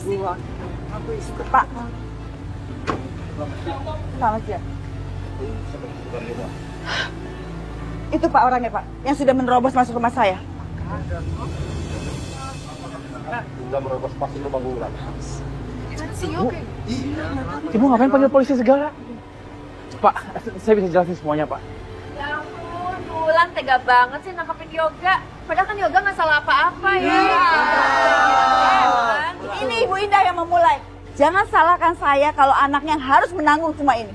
polisi. Pak. Selamat siang. Itu Pak orangnya Pak, yang sudah menerobos masuk rumah saya. Sudah menerobos masuk rumah Bulan. Ibu ngapain panggil polisi segala? Pak, saya bisa jelasin semuanya, Pak. Ya ampun, Bulan tega banget sih nangkepin Yoga. Padahal kan Yoga nggak salah apa-apa ya. Ini Ibu Indah yang memulai. Jangan salahkan saya kalau anaknya harus menanggung semua ini.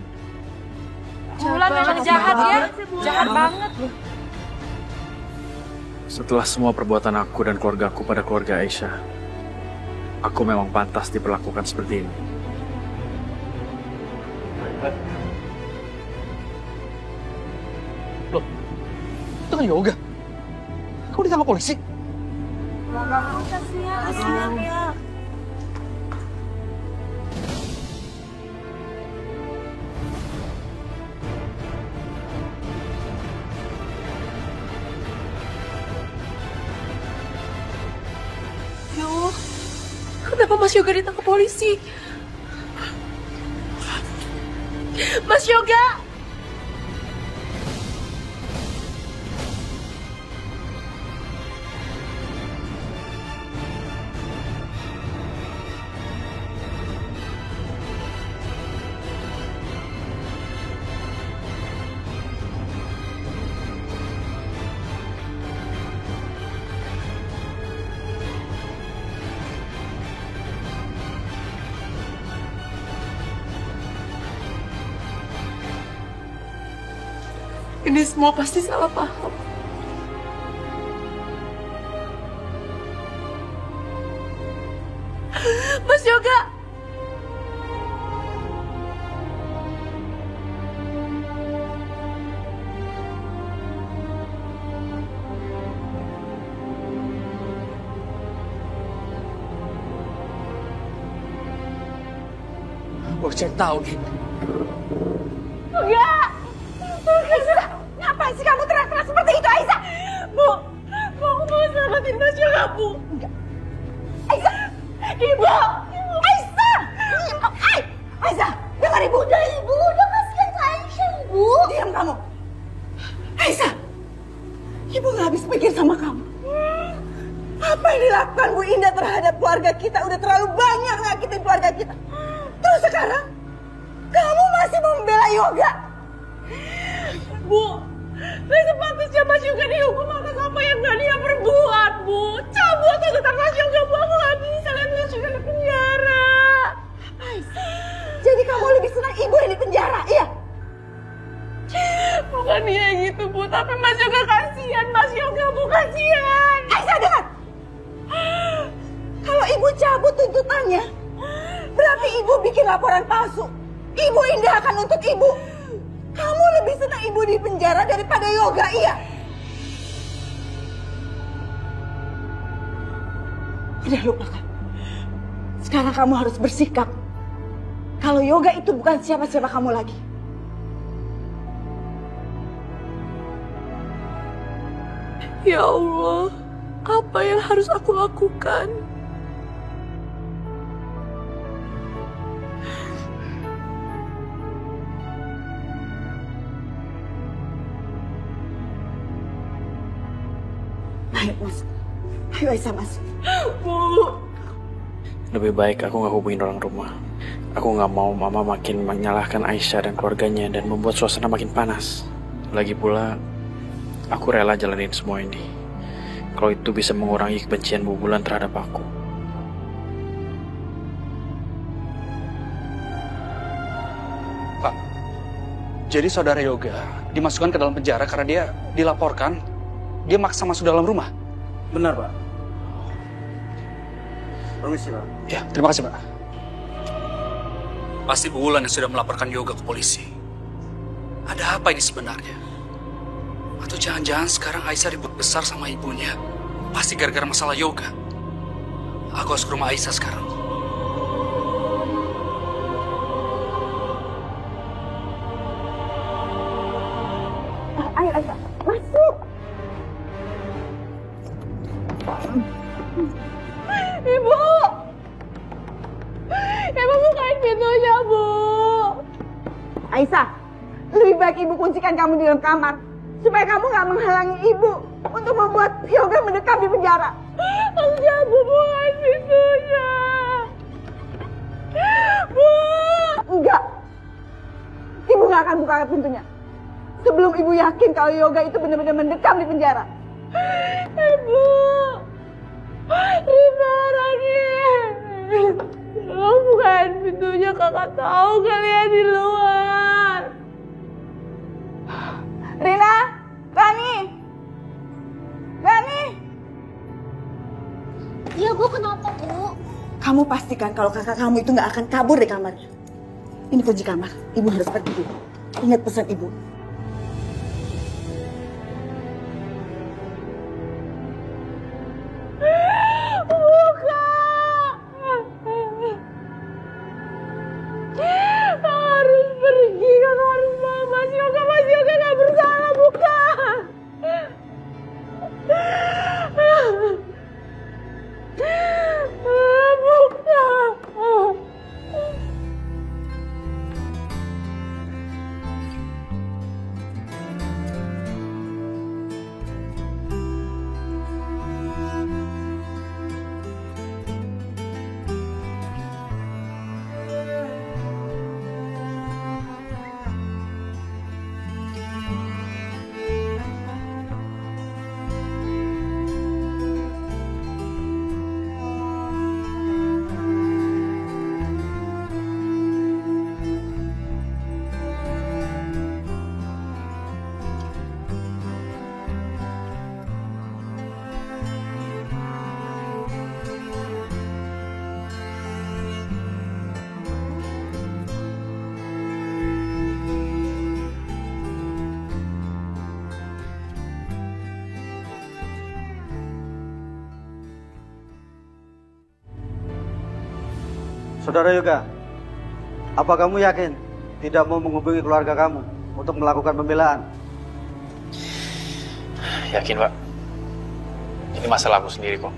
Bulan memang jahat ya, jahat banget. Setelah semua perbuatan aku dan keluargaku pada keluarga Aisyah, aku memang pantas diperlakukan seperti ini. Loh, itu kan Yoga. Kamu ditangkap polisi? Kasihan ya. Ya Allah, kenapa Mas Yoga ditangkap polisi? Mas Yoga! Ini semua pasti salah paham. Mas Yoga! Gue cek tahu nih. Yoga! Aisyah, ngapain sih kamu teriak-teriak seperti itu, Aisyah? Bu, aku mau selamatin Mas Yoga, Bu. Enggak. Aisyah! Ibu! Aisyah! Aisyah, dengar Ibu. Udah kasihan ke Aisyah, Ibu. Diam kamu. Aisyah, Ibu nggak habis pikir sama kamu. Apa yang dilakukan Bu Indah terhadap keluarga kita udah terlalu banyak nyakitin keluarga kita. Terus sekarang, kamu masih membela Yoga. Bu, gak sepatutnya Mas Yoga dihukum atas apa yang gak dia perbuat, Bu. Cabut tuntutan Mas Yoga, Bu. Aku gak bisa lihat Mas Yoga di penjara. Jadi kamu lebih senang ibu yang di penjara, iya? Bukan dia gitu, Bu. Tapi Mas Yoga kasihan, Mas Yoga, Bu. Kasihan. Aisyah, dengar. Kalau ibu cabut tuntutannya, berarti ibu bikin laporan palsu. Ibu Indah akan nuntut ibu. Kamu lebih senang ibu di penjara daripada Yoga, iya? Udah lupakan. Sekarang kamu harus bersikap. Kalau Yoga itu bukan siapa-siapa kamu lagi. Ya Allah, apa yang harus aku lakukan? Ayo masuk. Ayo Aisyah masuk. Bu. Lebih baik aku nggak hubungin orang rumah. Aku nggak mau mama makin menyalahkan Aisyah dan keluarganya dan membuat suasana makin panas. Lagi pula, aku rela jalanin semua ini. Kalau itu bisa mengurangi kebencian Bu Bulan terhadap aku. Pak, jadi saudara Yoga dimasukkan ke dalam penjara karena dia dilaporkan dia maksa masuk dalam rumah. Benar, Pak. Permisi, Pak. Ya, terima kasih, Pak. Pasti Bu Wulan yang sudah melaporkan Yoga ke polisi. Ada apa ini sebenarnya? Atau jangan-jangan sekarang Aisyah ribut besar sama ibunya. Pasti gara-gara masalah Yoga. Aku harus ke rumah Aisyah sekarang. Ayo Aisyah, masuk. Ibu! Aisyah, lebih baik ibu kuncikan kamu di dalam kamar supaya kamu nggak menghalangi ibu untuk membuat Yoga mendekam di penjara. Enggak, Bu, bukan pintunya. Bu, enggak. Ibu nggak akan buka pintunya sebelum ibu yakin kalau Yoga itu benar-benar mendekam di penjara. Ibu, Rina, Rani, tolong bukain pintunya, kakak tahu kalian di luar. Rina, Rani, Rani. Iya, Bu, kenapa, Bu? Kamu pastikan kalau kakak kamu itu nggak akan kabur dari kamarnya. Ini kunci kamar, ibu harus pergi dulu. Ingat pesan ibu. Buka! Harus pergi, kakak harus mau. Mas Yoga nggak bersalah, buka! Buka! Saudara Yoga, apa kamu yakin tidak mau menghubungi keluarga kamu untuk melakukan pembelaan? Yakin, Pak. Ini masalah aku sendiri kok.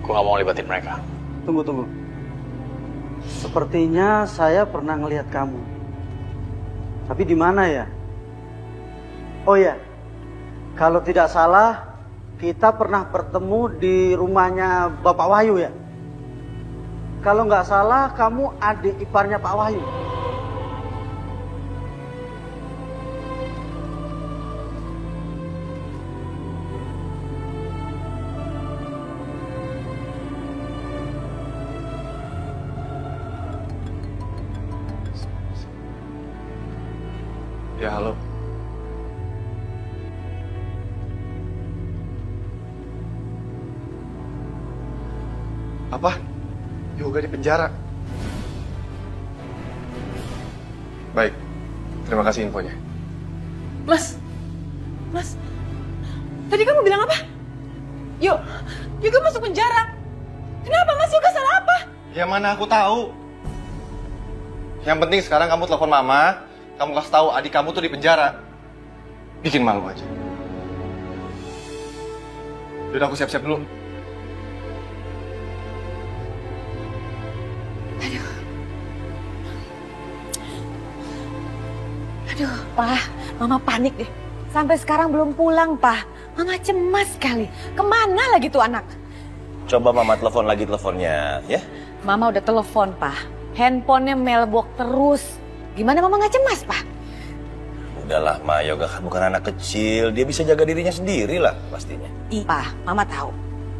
Aku nggak mau libatin mereka. Tunggu. Sepertinya saya pernah ngelihat kamu. Tapi di mana ya? Oh ya, kalau tidak salah kita pernah bertemu di rumahnya Bapak Wahyu ya? Kalau nggak salah kamu adik iparnya Pak Wahyu. Ya, halo. Apa? Yoga di penjara? Baik, terima kasih infonya. Mas, tadi kamu bilang apa? Yoga masuk penjara. Kenapa Mas? Yoga salah apa? Ya mana aku tahu. Yang penting sekarang kamu telepon mama, kamu kasih tahu adik kamu tuh di penjara. Bikin malu aja. Udah aku siap-siap dulu. Aduh, Pak, Mama panik deh. Sampai sekarang belum pulang, Pak. Mama cemas sekali. Kemana lagi tuh anak? Coba Mama telepon lagi teleponnya, ya? Mama udah telepon, Pak. Handphonenya mailbox terus. Gimana Mama nggak cemas, Pak? Udahlah, Ma, Yoga kan bukan anak kecil. Dia bisa jaga dirinya sendiri lah, pastinya. Pak, Mama tahu.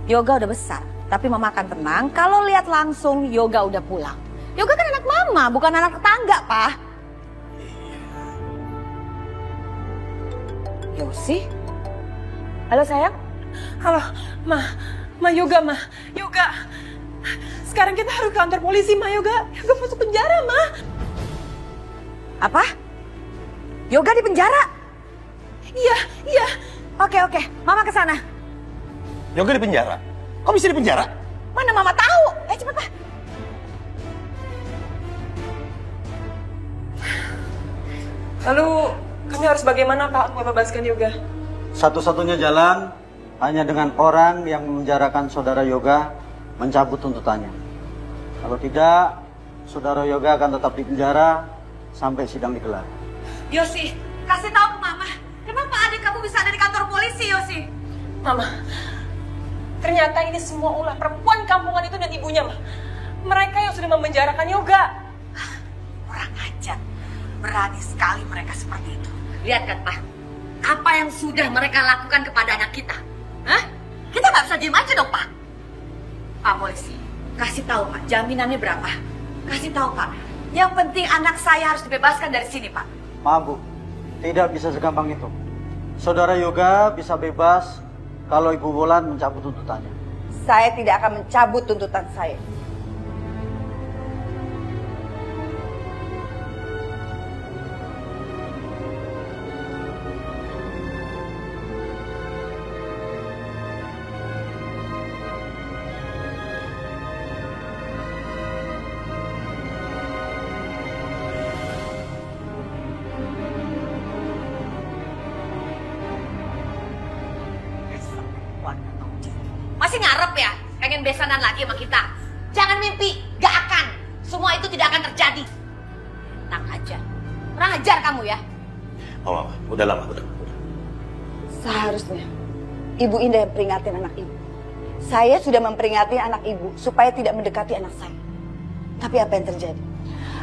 Yoga udah besar. Tapi Mama akan tenang kalau lihat langsung Yoga udah pulang. Yoga kan anak Mama, bukan anak tetangga, Pak. Yosi? Halo sayang? Halo, Ma Yoga. Sekarang kita harus ke kantor polisi, Ma Yoga. Yoga masuk penjara, Ma. Apa? Yoga di penjara? Iya. Oke, Mama ke sana. Yoga di penjara? Kok bisa di penjara? Mana Mama tahu? Cepet, Pak. Lalu kami harus bagaimana, Pak, untuk membebaskan Yoga? Satu-satunya jalan hanya dengan orang yang memenjarakan saudara Yoga mencabut tuntutannya. Kalau tidak, saudara Yoga akan tetap di penjara sampai sidang digelar. Yosi, kasih tahu ke Mama, kenapa adik kamu bisa ada di kantor polisi, Yosi? Mama, ternyata ini semua ulah perempuan kampungan itu dan ibunya, Ma. Mereka yang sudah memenjarakan Yoga. Kurang ajar. Berani sekali mereka seperti itu. Lihat kan, Pak. Apa yang sudah mereka lakukan kepada anak kita? Hah? Kita nggak bisa diem aja dong, Pak. Pak Polisi, kasih tahu, Pak. Jaminannya berapa? Kasih tahu, Pak. Yang penting anak saya harus dibebaskan dari sini, Pak. Maaf Bu, tidak bisa segampang itu. Saudara Yoga bisa bebas kalau Ibu Wulan mencabut tuntutannya. Saya tidak akan mencabut tuntutan saya. Masih ngarep ya? Pengen besanan lagi sama kita? Jangan mimpi, gak akan. Semua itu tidak akan terjadi. Tenang aja. Kurang ajar kamu ya. Mama, udah lama, udah. Seharusnya Ibu Indah yang peringatin anak ibu. Saya sudah memperingati anak ibu supaya tidak mendekati anak saya. Tapi apa yang terjadi?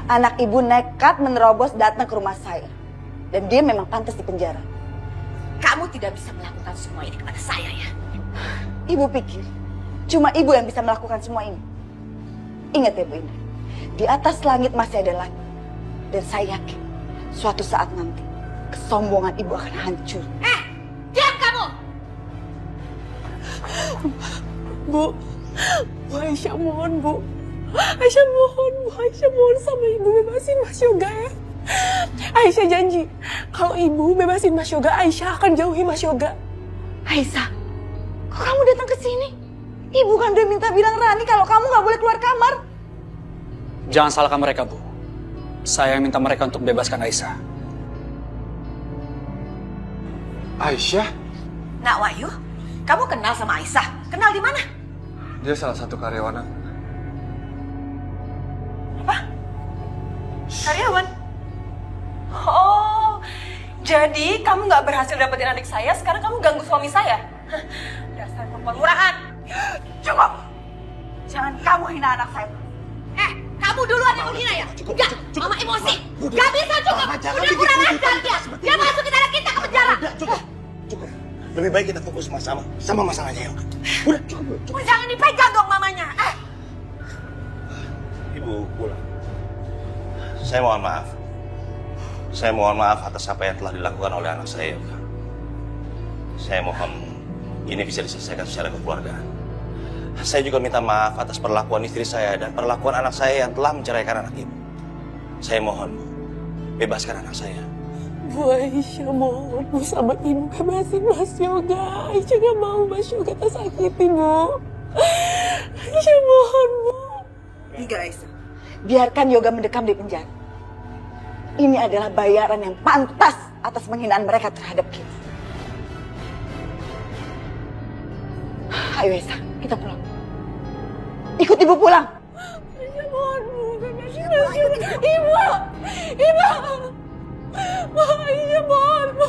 Anak ibu nekat menerobos datang ke rumah saya. Dan dia memang pantas di penjara. Kamu tidak bisa melakukan semua ini kepada saya ya. Ibu pikir cuma ibu yang bisa melakukan semua ini. Ingat ya Bu Indah, di atas langit masih ada langit. Dan saya yakin suatu saat nanti kesombongan ibu akan hancur. Diam kamu! Bu Aisyah mohon, Bu. Aisyah mohon, Bu. Aisyah mohon sama ibu bebasin Mas Yoga ya. Aisyah janji, kalau ibu bebasin Mas Yoga, Aisyah akan jauhi Mas Yoga. Aisyah, kok kamu datang ke sini? Ibu kan udah minta bilang Rani kalau kamu nggak boleh keluar kamar. Jangan salahkan mereka, Bu. Saya yang minta mereka untuk bebaskan Aisyah. Aisyah? Nak Wahyu, kamu kenal sama Aisyah? Kenal di mana? Dia salah satu karyawan aku. Karyawan? Oh, jadi kamu nggak berhasil dapetin adik saya, sekarang kamu ganggu suami saya? Hah, dasar perempuan murahan. Cukup! Jangan kamu hina anak saya. Kamu duluan yang menghina ya? Enggak, Mama emosi. Gak bisa cukup. Udah kurang ajar dia. Dia masukin anak kita ke penjara. Cukup. Lebih baik kita fokus sama masalahnya, Yoga. Udah, cukup. Jangan dipegang dong mamanya. Ibu pulang. Saya mohon maaf. Saya mohon maaf atas apa yang telah dilakukan oleh anak saya, Yoga. Saya mohon ini bisa diselesaikan secara kekeluargaan. Saya juga minta maaf atas perlakuan istri saya dan perlakuan anak saya yang telah menceraikan anak ibu. Saya mohon, Bu, bebaskan anak saya. Bu Aisyah mohon, Bu, sama ibu bebasin Mas Yoga. Aisyah gak mau Mas Yoga tersakiti, Bu. Aisyah mohon, Bu. Enggak Aisyah, biarkan Yoga mendekam di penjara. Ini adalah bayaran yang pantas atas penghinaan mereka terhadap kita. Ayo Aisyah, kita pulang. Ikut ibu pulang. Aisyah mohon, Bu, bebasin Mas Yoga. Ibu! Aisyah mohon, Bu.